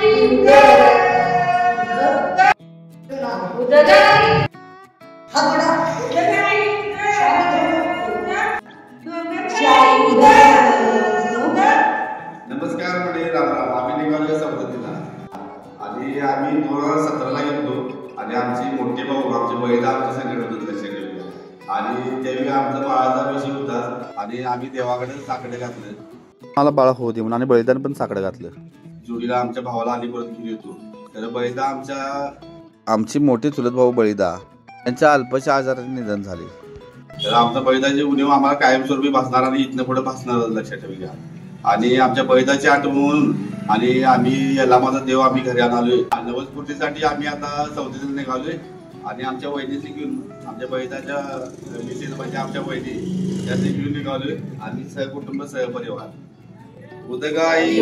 नमस्कार मंडळी, राम राम. आम्ही निघालो सवदतीला आणि आम्ही 2017ला गेलो आणि आमची मोठे भाऊ आमचे बैल आमच्या संकट होते लक्षात आणि त्यावेळी आमचा बाळाचा विषय होता आणि आम्ही देवाकडे साकडे घातलं. मला बाळ होऊ दे म्हणून आणि बलिदान पण साकडं घातलं. जोडीला आमच्या भावाला आणि परत घेऊन येतो. तर बळीदा आमची मोठी चुलत भाऊ बळीदा यांच्या अल्पशा आजाराने निधन झाले. तर आमचा बळीदाची उणीव आम्हाला कायमस्वरूपी भासणार आणि इथनं पुढे भासणार लक्षात ठेवूया. आणि आमच्या बळीदाची आठवण आणि आम्ही याला माझा देव आम्ही घरी आलोय. नवस्फूर्तीसाठी आम्ही आता सवदतीला निघालोय आणि आमच्या वहिनीशी घेऊन आमच्या बळीदाच्या मिसेस म्हणजे आमच्या वहिनी त्याचे घेऊन निघालोय आणि सहकुटुंब सहपरिवार उदगाई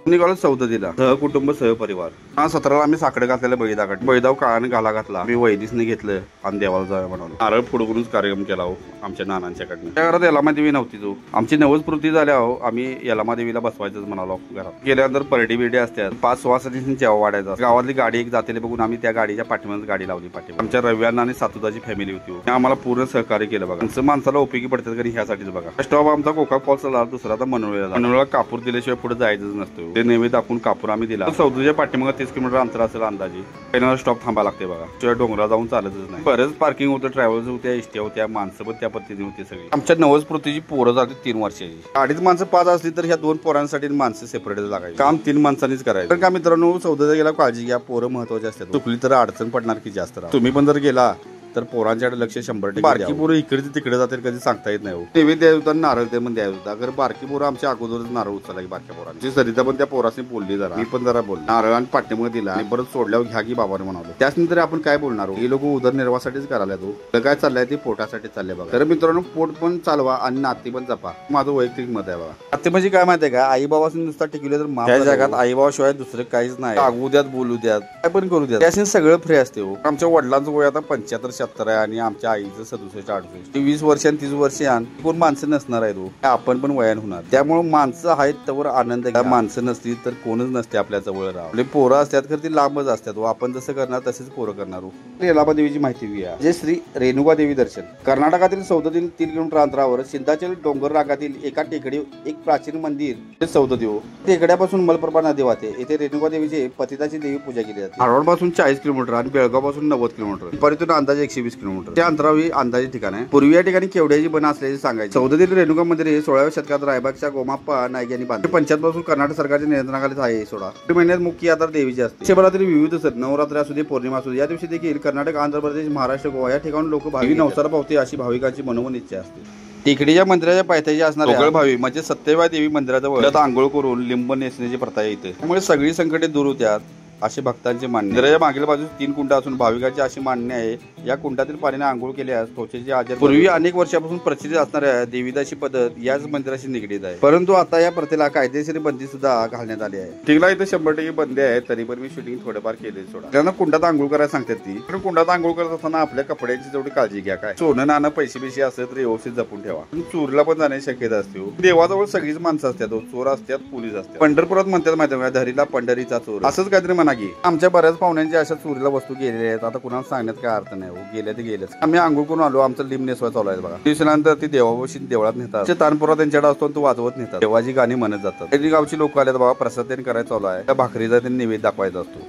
निघालो सवदतीला सहकुटुंब सहपरिवार. 17ला आम्ही साकडे घातलेलं बळीदाकडे. बळीदाव काळाने घाला घातला. आम्ही वैदिसने घेतलं आणि देवाला जाऊया म्हणालो. नारळ फुडवूनच कार्यक्रम केला हो आमच्या नानांच्याकडनं. त्या घरात यलामादेवी नव्हती. जो आमची नवस्फूर्ती झाल्या हो आम्ही यलामादेवीला बसवायचंच म्हणालो. घरात गेल्यानंतर परडी बिरडी असतात. 5 सुवासिनींनी जेव्हा वाढायचा. गावातली गाडी एक जातेली बघून आम्ही त्या गाडीच्या पाठीमध्ये गाडी लावली. पाठी आमच्या रव्याना आणि सातुदाची फॅमिली होती. आम्हाला पूर्ण सहकार्य केलं बघा. आमचं माणसाला उपयोगी पडतात कारण ह्यासाठीच बघा. स्टॉप आमचा कोका फॉल्सला, दुसरा आता मनोळला कापूर दिल्याशिवाय पुढे जायचंच नसतो. ते नैवेद्य आपण कापूर आम्ही दिला. सौदूच्या पाठीमागे 30 किलोमीटर अंतर असेल अंदाजे. पहिला स्टॉप थांबा लागते बघा. शिवाय डोंगरा जाऊन चालतच नाही. बरेच पार्किंग होतं, ट्रॅव्हल्स होत्या, एसटी होत्या, माणसं पण त्या पद्धतीने होती सगळी. आमच्या नवस्फूर्तीची पोरं जाते 3 वर्षाची. गाडीत माणसं 5 असली तर ह्या 2 पोरांसाठी माणसं सेपरेट लागायची. काम 3 माणसांनीच करायचं. तर का मित्रांनो, सौद्याला गेला काळजी घ्या. पोरं महत्वाची असतात. चुकली तर अडचण पडणार की जास्त. तुम्ही पण जर गेला तर पोरांच्याकडे लक्ष 100%. बारकी पोरं इकडे तिकडे जातील कधी सांगता येत नाही. नैवेद्य द्यायला होता, नारळ ते पण द्यायला होता. अगर बारकी पोरं आमच्या अगोदरच नारळ उचलला की बारक्या पोरांची. सरिता पण त्या पोरासनी बोलली जरा, मी पण जरा बोल. नारळ आणि पाठीमध्ये दिला आणि परत सोडल्यावर घ्या की बाबाने म्हणालो. त्याचनंतर आपण काय बोलणार. हे लोक उदरनिर्वाहासाठीच करायला तो काय चाललाय ते पोटासाठी चालले बघा. तर मित्रांनो, पोट पण चालवा आणि नाती पण जपा. माझं वैयक्तिक मत आहे बघा. नाते म्हणजे काय माहिती आहे का, आई बाबासून नुसता टिकले तर त्या जगात आई बाबाशिवाय दुसरं काहीच नाही. आगू द्यात, बोलू द्यात, काय पण करू द्यात, त्याने सगळं फ्री असते. आमच्या वडिलांचं वय आता 75-76 आहे आणि आमच्या आईचं 67-68. 20 वर्ष आणि 30 वर्ष कोण माणसं नसणार आहे तो. आपण पण वयान होणार. त्यामुळे माणसं आहेत तर आनंद घ्या. माणसं नसली तर कोणच नसते आपल्या जवळ राहा. आपले पोरं असतात खरं ती लांबच असतात. आपण जसं करणार तसेच पोरं करणार. यलामादेवीची माहिती घ्या. जे श्री रेणुका देवी दर्शन. कर्नाटकातील सौदतील 3 किलोमीटर अंतरावर सिंधाचल डोंगर रागातील एका टेकडी एक प्राचीन मंदिर सौददेव. टेकड्यापासून मलप्रभा नदी वाहते. येथे रेणुका देवीचे पतिताची देवी पूजा केली जाते. धारवाड पासून 40 किलोमीटर आणि बेळगाव पासून 90 किलोमीटर. परितून अंदाजे 120 किलोमीटर. त्या अंतरावी अंदाजे ठिकाण आहे. पूर्वी या ठिकाणी केवड्याची बन असल्याचे सांगायचे. सौदतील रेणुका मंदिर हे 16व्या शतकात रायबागच्या गोमाप्पा नाईक यांनी बांधले. 75 पासून कर्नाटक सरकारच्या नियंत्रणाखाली आहे. सोडा महिन्यात मुख्य यात्रा देवीची असते. वर्षभरातील विविध सण, नवरात्री असू दे, पौर्णिमा असू दे, या दिवशी देखील कर्नाटक, आंध्र प्रदेश, महाराष्ट्र, गोवा या ठिकाणी लोक भावी नवसाला पावते अशी भाविकांची मनोमन इच्छा असते. टेकडीच्या मंदिराच्या पायथ्याशी असणाऱ्या भावी म्हणजे सत्यवाय देवी मंदिराच्या वळ्यात आंघोळ करून लिंब नेसण्याची प्रथा येते. त्यामुळे सगळी संकटे दूर होत्यात असे भक्तांचे मान्य. मंदिराच्या मागील बाजूस 3 कुंड असून भाविकांची अशी मान्य आहे या कुंडातील पाण्याने आंघोळ केल्यास त्वचेचे आजार. पूर्वी अनेक वर्षापासून प्रचलित असणाऱ्या देवीदासी पद्धत याच मंदिराशी निगडीत आहे. परंतु आता या प्रथेला कायदेशीर बंदी सुद्धा घालण्यात आली आहे. तिला इथे 100% बंदी आहे. तरी पण मी शूटिंग थोडंफार केले. सोडा त्यांना कुंडात आंघोळ करायला सांगतात ती. पण कुंडात आंघोळ करत असताना आपल्या कपड्यांची जेवढी काळजी घ्या. काय सोनं नाणं पैसे असेल तर व्यवस्थित जपून ठेवा. चोरीला पण जाण्याची शक्यता असते. देवाजवळ सगळीच माणसं असतात. चोर असतात, पोलीस असतात. पंढरपुरात म्हणतात माहिती आहे धरीला पंढरीचा चोर असंच काहीतरी म्हणा की. आमच्या बऱ्याच पाहुण्यांच्या अशा चोरीला वस्तू गेलेल्या आहेत. आता कुणाला सांगण्यात काय अर्थ नाही. गेल्या ते गेलेच. आम्ही आंघोळ करून आलो. आमचं लिंब नेसवा चालू आहे बघा. दिवसानंतर ती देवापाशी देवळात नेतात. तानपुरा त्यांच्याकडे असतो तो वाजवत नेतात. देवाची गाणी म्हणत जातात. काही गावची लोक आले बघा. प्रसाद त्यांनी करायला चालू आहे. त्या भाकरीचा त्यांनी नैवेद्य दाखवायचा असतो.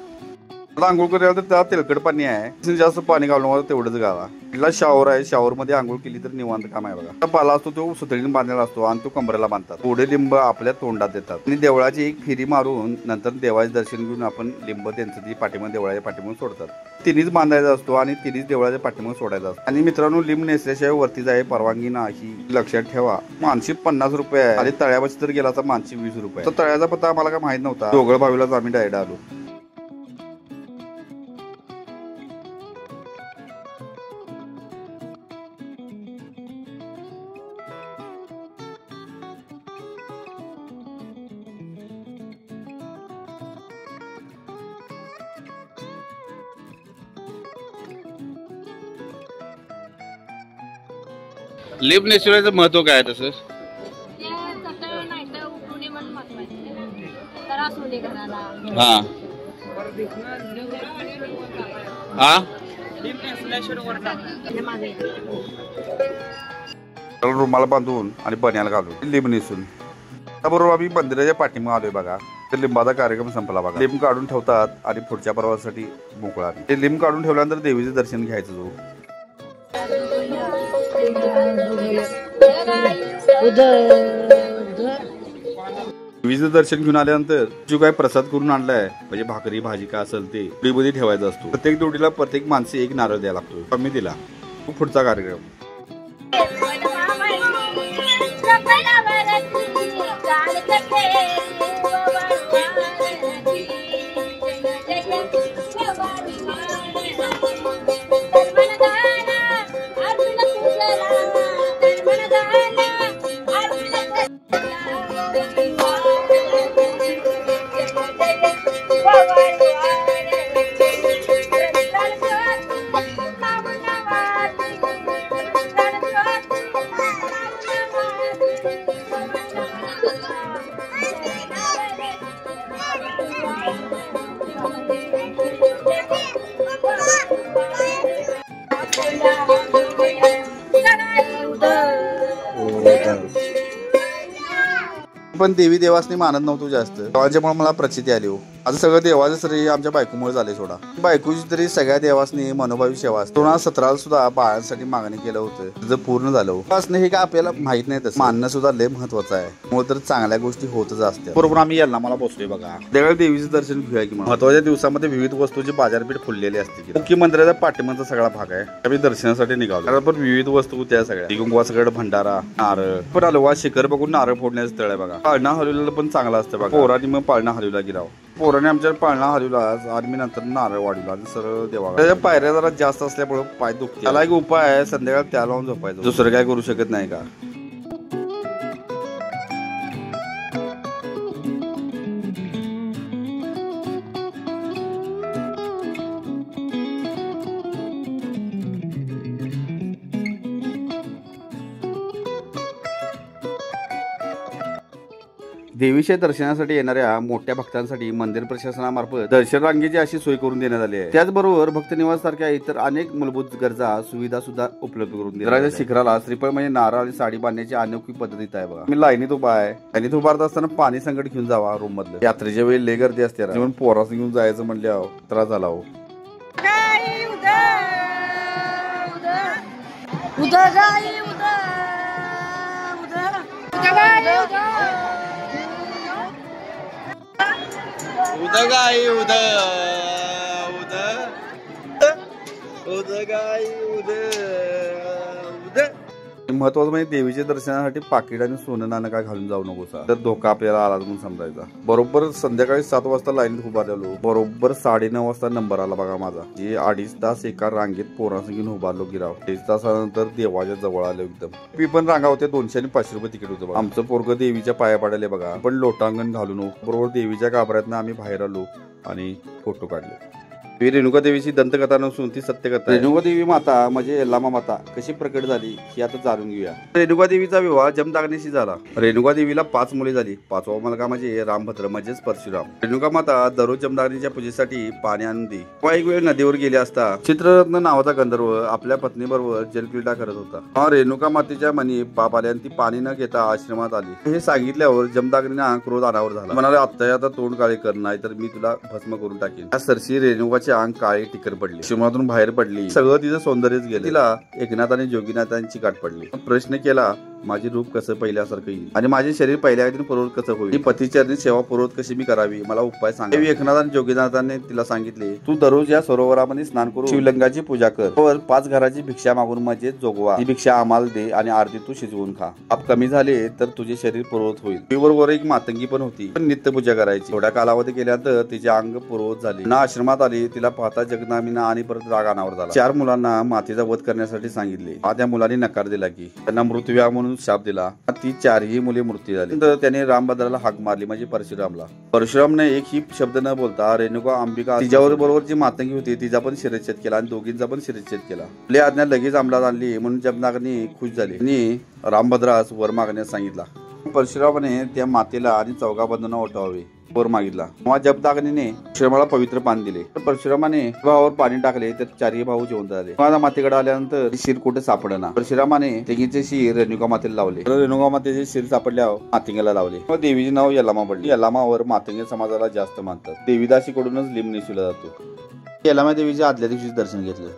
आंघोळ करायला तर त्याला तेलकट पाणी आहे. जास्त पाणी घालून मला तेवढंच गावा. तिला शावर आहे. शावर मध्ये आंघोळ केली तर निवांत काम आहे बघा. पाला असतो तो सुतळीने बांधलेला असतो आणि तो कमरेला बांधतात. थोडे लिंब आपल्या तोंडात देतात आणि देवळाची एक फेरी मारून नंतर देवाचे दर्शन घेऊन आपण लिंब त्यांचं ती पाठीमध्ये देवळाच्या पाठीमध्ये सोडतात. तिन्हीच बांधायचा असतो आणि तिन्हीच देवळाच्या पाठीमध्ये सोडायचा असतो. आणि मित्रांनो, लिंब नेसल्याशिवाय वरती जाय परवानगी नाही लक्षात ठेवा. मानसी 50 रुपये आहे आणि तळ्यापाशी जर गेला तर मानसी 20 रुपये. तर तळ्याचा पत्ता आम्हाला काय माहित नव्हता. दोघं भावीलाच आम्ही डायरेक्ट आलो. लिंब नेसवायचं महत्व काय तसं? हा हा रुमाला बांधून आणि बन्याला घालून लिंब नेसून त्याबरोबर आम्ही मंदिराच्या पाठीमागे आलोय बघा. ते लिंबाचा कार्यक्रम संपला बघा. लिंब काढून ठेवतात आणि पुढच्या प्रवासासाठी मोकळा. ते लिंब काढून ठेवल्यानंतर देवीचं दर्शन घ्यायचं जो देवीचं दर्शन घेऊन आल्यानंतर जो काय प्रसाद करून आणलाय म्हणजे भाकरी भाजी काय असेल ते डोळीमध्ये ठेवायचं असतो. प्रत्येक डोळीला प्रत्येक माणसे एक नारळ द्यायला लागतो. आम्ही दिला. पुढचा कार्यक्रम पण देवी देवासनी मानत नव्हतो जास्त. देवांच्यामुळे मला प्रचिती आली हो. आता सगळं देवाचं श्रेय आमच्या बायकोमुळे झाले. सोडा बायकोची तरी सगळ्या देवासनी मनोभावी सेवा असते. 2017 सुद्धा बाळांसाठी मागणी केलं होतं. तिचं पूर्ण झालं असणं हे काय आपल्याला माहित नाही. तसं मानणं सुद्धा लय महत्वाचं आहे. त्यामुळे तर चांगल्या गोष्टी होतच असतात. बरोबर आम्ही याला मला पोहोचलोय बघा. त्यावेळी देवीचं दर्शन घेऊया की महत्वाच्या दिवसामध्ये विविध वस्तूंची बाजारपेठ फुललेली असते. मुख्य मंदिराचा पाठीमागचा सगळा भाग आहे. आम्ही दर्शनासाठी निघालो. पण विविध वस्तू त्या सगळ्या कुंकवासकड भंडारा नारळ पण आलो वा शिखर बघून नारळ फोडण्याचं स्थळ आहे बघा. पाळणा हलवलेलं पण चांगला असतं बघा. पोरांनी मग पाळणा हलवला गेला. पोराने आमच्या पाळणा हलवला आणि मी नंतर नारळ वाढवला आणि सरळ देवा. त्याच्या पायऱ्या जरा जास्त असल्यामुळे पाय दुखते. त्याला एक उपाय आहे, संध्याकाळ त्या लावून झोपायचं. दुसरं काय करू शकत नाही का. देवीच्या दर्शनासाठी येणाऱ्या मोठ्या भक्तांसाठी मंदिर प्रशासनामार्फत दर्शन रांगेची अशी सोय करून देण्यात आली आहे. त्याचबरोबर भक्त निवास सारख्या इतर अनेक मूलभूत गरजा सुविधा सुद्धा उपलब्ध करून देण्यात. शिखराला श्रीफळ म्हणजे नारळ आणि साडी बांधण्याची अनोखी पद्धत आहे बघा. मी लाईनीत उभा आहे. लाईनीत उभारत असताना पाणी संकट घेऊन जावा रूम मधलं. यात्रेच्या वेळी लय गर्दी असते. जेवण पोरास घेऊन जायचं म्हणल्या त्रास झाला हो. उदगाई उद उद उदगाई उद उद. महत्वाचं म्हणजे देवीच्या दर्शनासाठी पाकिट आणि सोनं नाणं काय घालून जाऊ नकोसा. तर धोका आपल्याला आला म्हणून समजायचा. बरोबर संध्याकाळी 7 वाजता लाईनीत उभारलेलो. बरोबर 9:30 वाजता नंबर आला बघा माझा. जे 2.5 तास एका रांगेत पोरांस घेऊन उभारलो गिराव. 1 तासानंतर देवाच्या जवळ आलो एकदम. मी पण रांगा होत्या. 200 आणि 500 रुपये तिकीट होतं. आमचं पोरग देवीच्या पाया पडायला बघा. पण लोटांगण घालून बरोबर देवीच्या गाभाऱ्यातनं आम्ही बाहेर आलो आणि फोटो काढले. ही रेणुका देवीची दंतकथा नसून ती सत्यकथा. रेणुका देवी माता म्हणजे यल्लामा माता कशी प्रकट झाली ही आता जाणून घेऊया. रेणुका देवीचा विवाह जमदाग्नीशी झाला. रेणुका देवीला 5 मुले झाली. 5वा मुलगा म्हणजे रामभद्र म्हणजेच परशुराम. रेणुका माता दररोज जमदाग्नीच्या पूजेसाठी पाणी आणून दी. एक वेळ नदीवर गेले असता चित्ररत्न नावाचा गंधर्व आपल्या पत्नीबरोबर जलक्रीडा करत होता. रेणुका मातेच्या मनी पाप आले आणि ती पाणी न घेता आश्रमात आली. हे सांगितल्यावर जमदाग्नीना क्रोध अनावर झाला. म्हणाले आता तोंड काळे कर नाही तर मी तुला भस्म करून टाकेन. या सरशी रेणुका अंग काळी टिकर पडली. आश्रमातून बाहेर पडली. सगळं तिचं सौंदर्यच गेलं. तिला एकनाथ आणि जोगीनाथांची गाठ पडली. प्रश्न केला माझे रूप कसं पहिल्यासारखं येईल आणि माझे शरीर पहिल्या पूर्वत कसं होईल. पतीचरणी सेवा पूर्वत कशी मी करावी मला उपाय सांगा. एकनाथ आणि जोगीनाथांनी तिला सांगितले तू दररोज या सरोवरामध्ये स्नान करून शिवलिंगाची पूजा कर. 5 घराची भिक्षा मागून म्हणजे जोगवा. ती भिक्षा आम्हाला दे आणि अर्धी तू शिजवून खा. पाप कमी झाले तर तुझे शरीर पूर्वत होईल. बरोबर एक मातंगी पण होती. पण नित्य पूजा करायची. थोड्या कालावधी केल्यानंतर तिचे अंग पूर्वत झाले. ना आश्रमात आली. तिला पाहता जगदंबेना आणि परत राग अनावर झाला. 4 मुलांना मातेचा वध करण्यासाठी सांगितले. त्या मुलांनी नकार दिला की त्यांना मृत्यू म्हणून शाप दिला. ती 4ही मुले मृत्यू झाली. त्याने रामभद्राला हाक मारली म्हणजे परशुरामला. परशुरामने एक ही शब्द न बोलता रेणुका अंबिका तिच्यावर बरोबर जी मातंगी होती तिचा पण शिरच्छेद केला आणि दोघींचा पण शिरच्छेद केला. आपली आज्ञा लगेच अंमलात आणली म्हणून जमदग्नी खुश झाली आणि रामभद्रास वर मागण्यास सांगितला. परशुरामाने त्या मातेला आणि 4 बंधूंना उठवावे वर मागितला. तेव्हा जपदाग्नीने परशुरामाला पवित्र पान दिले. परशुरामाने भावावर पाणी टाकले तर चारही भाऊ जिवंत झाले. माझ्या मातेकडे आल्यानंतर शिर कुठे सापडना. परशुरामाने तेगीचे शिर रेणुका मातेला लावले. रेणुका मातेचे शिर सापडल्यावर मातिंगेला लावले. मग देवीचे नाव यल्लामा पडले. यल्लामावर मातिंगे समाजाला जास्त मानतात. देवीदासीकडूनच लिंब नेसविला जातो. यल्लामा देवीच्या आदल्या दिवशी दर्शन घेतलं.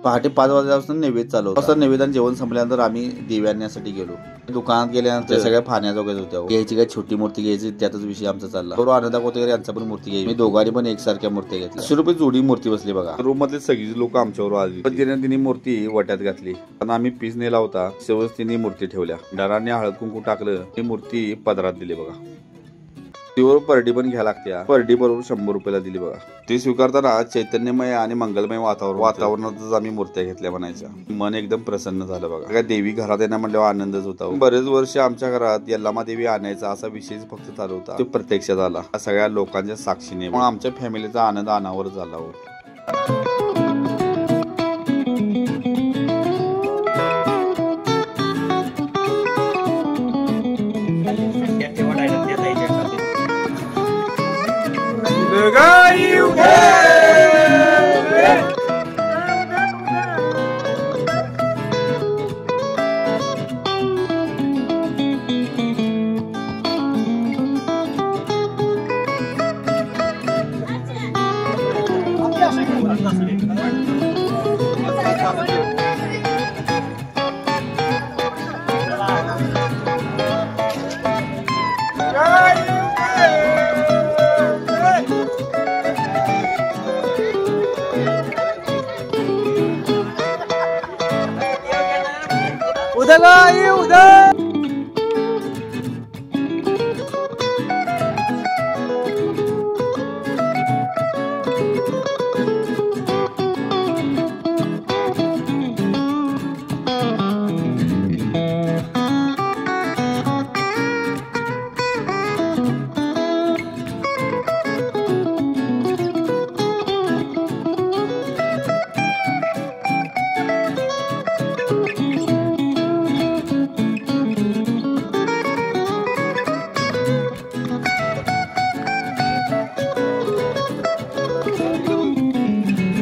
पहाटे 5 वाजल्यापासून नैवेद्य चालू होता. नैवेद्य जेवण संपल्यानंतर आम्ही देवी आणण्यासाठी गेलो. दुकानात गेल्यानंतर सगळ्या फाण्याजोग्याच होत्या. घ्यायची काय छोटी मूर्ती घ्यायची त्यातच विषय आमचा चालला. बरोबर आनंदा कोतेकर यांचा पण मूर्ती घ्यायची. मी दोघांनी पण एकसारख्या मूर्ती घेतल्या. 100 रुपये जोडी मूर्ती बसली बघा. रूम मधले सगळी लोक आमच्यावर आली. पण तिने मूर्ती वट्यात घातली. पण आम्ही पीस नेला होता शेवच तिने मूर्ती ठेवल्या. डारांनी हळद कुंकू टाकलं. ती मूर्ती पदरात दिली बघा. तीवर परडी पण घ्या लागत्या. परडी बरोबर 100 रुपयाला दिली बघा. ती स्वीकारताना चैतन्यमय आणि मंगलमय वातावरणातच आम्ही मूर्त्या घेतल्या म्हणायच्या. मन एकदम प्रसन्न झालं बघा. देवी घरात येणार म्हणल्यावर आनंदच होता. बरेच वर्ष आमच्या घरात यल्लामा देवी आणायचा असा विषय फक्त चालू होता. तो प्रत्यक्षात आला सगळ्या लोकांच्या साक्षीने. मग आमच्या फॅमिलीचा आनंद अनावर झाला हो.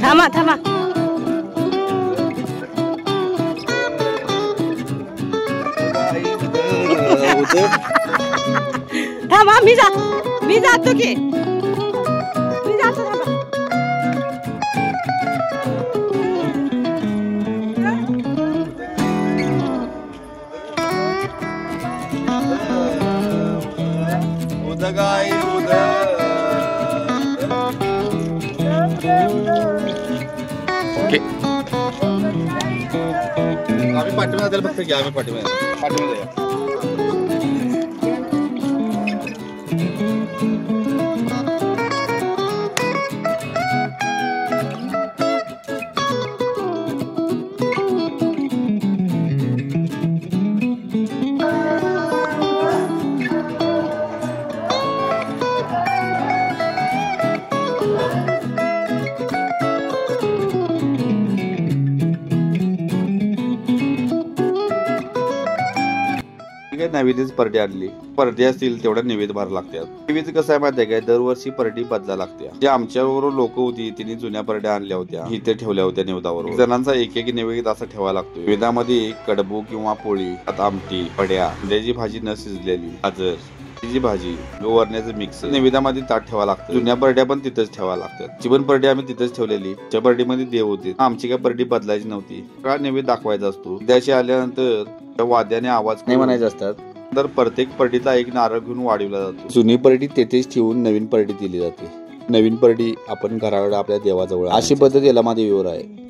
थांबा थांबा थांबा मी जातो की मी जातो. आम्ही पाठीमध्ये फक्त घ्या. आम्ही पाठीमध्ये नैवेद्याची परडी आणली. परडी असतील तेवढ्या नैवेद्य भरायला लागतात. नैवेद्य कसं आहे माहिती आहे काय, दरवर्षी परडी बदला लागते. जे आमच्याबरोबर लोक होती तिने जुन्या परड्या आणल्या होत्या, इथे ठेवल्या होत्या निवेदावर. जणांचा एक नैवेद्य असा ठेवायला लागतो. निवेदामध्ये कडबू किंवा पोळी, आमटी, पड्या, अंड्याची भाजी न शिजलेली, गाजर ची भाजी, वरण्याचं मिक्स नैवेद्यामध्ये ताट ठेवायला लागतं. जुन्या परड्या पण तिथंच ठेवायला लागतात. जीवन परडी आम्ही तिथंच ठेवलेली. त्या परडीमध्ये देव होते. आमची काय परडी बदलायची नव्हती. का नैवेद्य दाखवायचा असतो. त्याशी आल्यानंतर वाद्याने आवाज नाही म्हणायचे असतात. तर प्रत्येक परडीचा एक नारळ घेऊन वाढवला जातो. जुनी परडी तेथेच ठेवून नवीन परडी दिली जाते. नवीन परडी आपण घराकडे आपल्या देवाजवळ अशी पद्धत यल्लामा देवीवर आहे.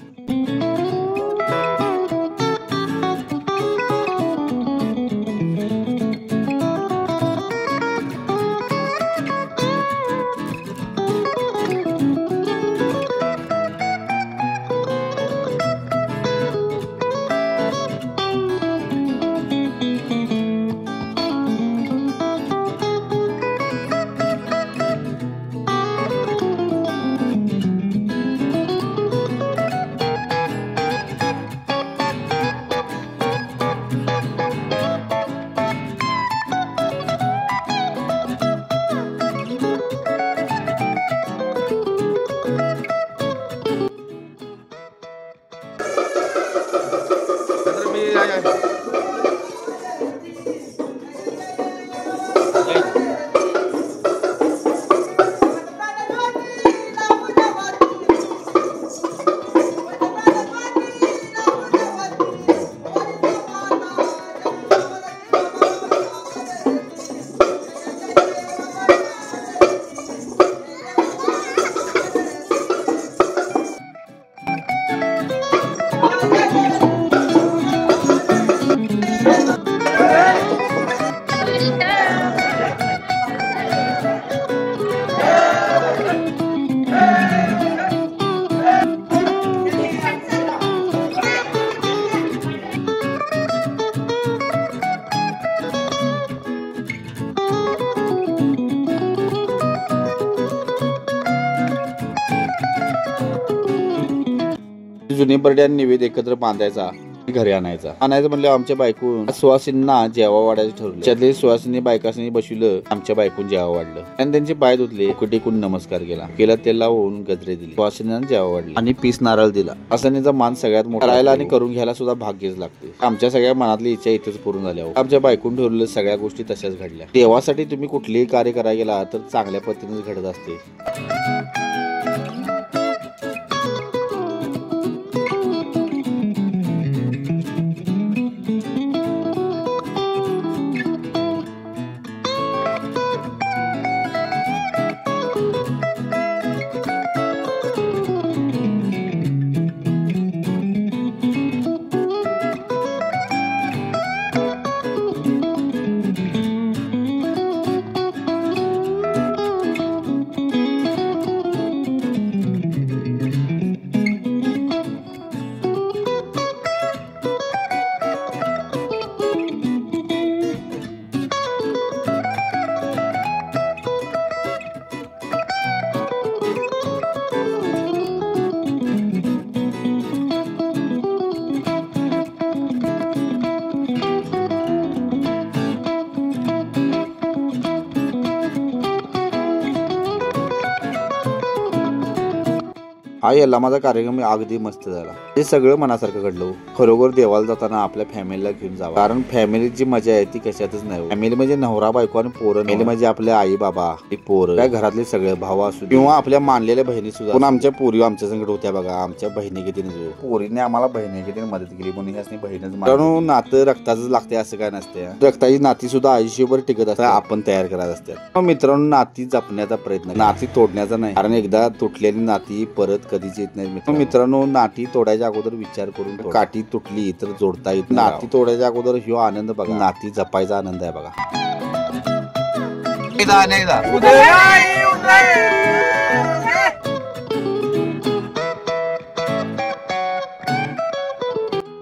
जुनी बर्डी आणि निवेद एकत्र बांधायचा, घरी आणायचं म्हणलं आमच्या बायकून सुवासिनींना जेवा वाढायचं ठरवलं. त्यातले सुवासिनी बायकासनी बसवलं, आमच्या बायकून जेवा वाढलं आणि त्यांचे पाय धुतले, टेकून नमस्कार केला तेल लावून गजरे दिले, सुवासिनींना जेवा वाढले आणि पीस नारळ दिला. असण्याचा मान सगळ्यात मोठा करायला आणि करून घ्यायला सुद्धा भाग्यच लागते. आमच्या सगळ्या मनातली इच्छा इथेच पूर्ण झाल्या. आमच्या बायकून ठरवलं सगळ्या गोष्टी तशाच घडल्या. देवासाठी तुम्ही कुठलेही कार्य करायला गेला तर चांगल्या पद्धतीनेच घडत असते. हा याला माझा कार्यक्रम अगदी मस्त झाला. हे सगळं मनासारखं घडलं. खरोखर देवाला जाताना आपल्या फॅमिलीला घेऊन जावं, कारण फॅमिलीची मजा आहे ती कशातच नाही. फॅमिली म्हणजे नवरा बायको आणि पोरं. फॅमिली म्हणजे आपल्या आई बाबा, पोरं, त्या घरातले सगळे भाऊ असू किंवा आपल्या मानलेल्या बहिणी सुद्धा. पण आमच्या पोरी आमच्या संकट होत्या बघा. आमच्या बहिणी कितीने पोरीने आम्हाला बहिणी कितीने मदत केली, म्हणून ह्यासनी बहिणच. कारण नातं रक्ताच लागते असं काय नसते. रक्ताची नाती सुद्धा आयुष्यभर टिकत असतात, आपण तयार करत असतात. मित्रांनो, नाती जपण्याचा प्रयत्न, नाती तोडण्याचा नाही, कारण एकदा तुटलेली नाती परत कधीच येत नाही. मित्रांनो, नाती तोडायच्या अगोदर विचार करून, काठी तुटली तर जोडता येत. नाती तोडायच्या अगोदर ह्यो आनंद बघा, नाती जपायचा आनंद आहे बघा.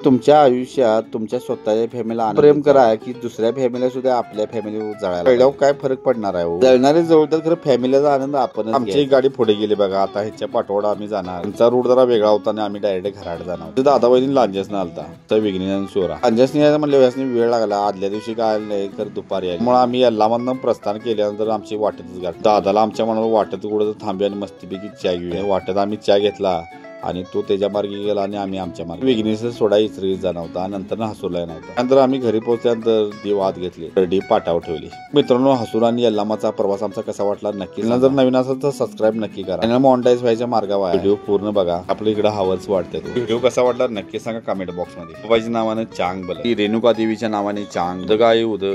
तुमच्या आयुष्यात तुमच्या स्वतःच्या फॅमिलीला प्रेम करा की दुसऱ्या फॅमिलीला सुद्धा आपल्या फॅमिली जळायला कळल्यावर काय फरक पडणार आहे. जळणारे जवळतात खरं फॅमिलीचा आनंद आपण. आमची गाडी पुढे गेली बघा. आता ह्याच्या पाठवडा आम्ही जाणार. आमचा रूट जरा वेगळा होता आणि आम्ही डायरेक्ट घराड जाणार. दादा वहिनी लांजसने आलता तर विघ्न सोरा लांजसने यायला म्हणले व्यासनी वेळ लागला. आदल्या दिवशी काय नाही तर दुपारी आली. मग आम्ही यल्लामधनं प्रस्थान केल्यानंतर आमची वाटतच गाठ. दादाला आमच्या मनावर वाटत कुठं थांबे आणि मस्तपैकी चहा घेऊया. वाटत आम्ही चहा घेतला आणि तो त्याच्या मार्गी गेला आणि आम्ही आमच्या मार्गी. विघ्नेश सोडा इचरी जाणार होता, नंतर हसूरला नव्हता. नंतर आम्ही घरी पोहोचल्यानंतर दी वाद घेतली, रेडी पाटावर ठेवली. मित्रांनो, हसूर आणि यल्लामाचा प्रवास आमचा कसा वाटला नक्की. जर नवीन असेल तर सबस्क्राईब नक्की करा आणि मॉनिटाईज व्हायच्या मार्गावर व्हिडिओ पूर्ण बघा. आपल्या इकडे हवंच वाटते. व्हिडिओ कसा वाटला नक्की सांगा कमेंट बॉक्स मध्ये. बाबाईच्या नावाने चांग बल, रेणुका देवीच्या नावाने चांग, उद गाय उद.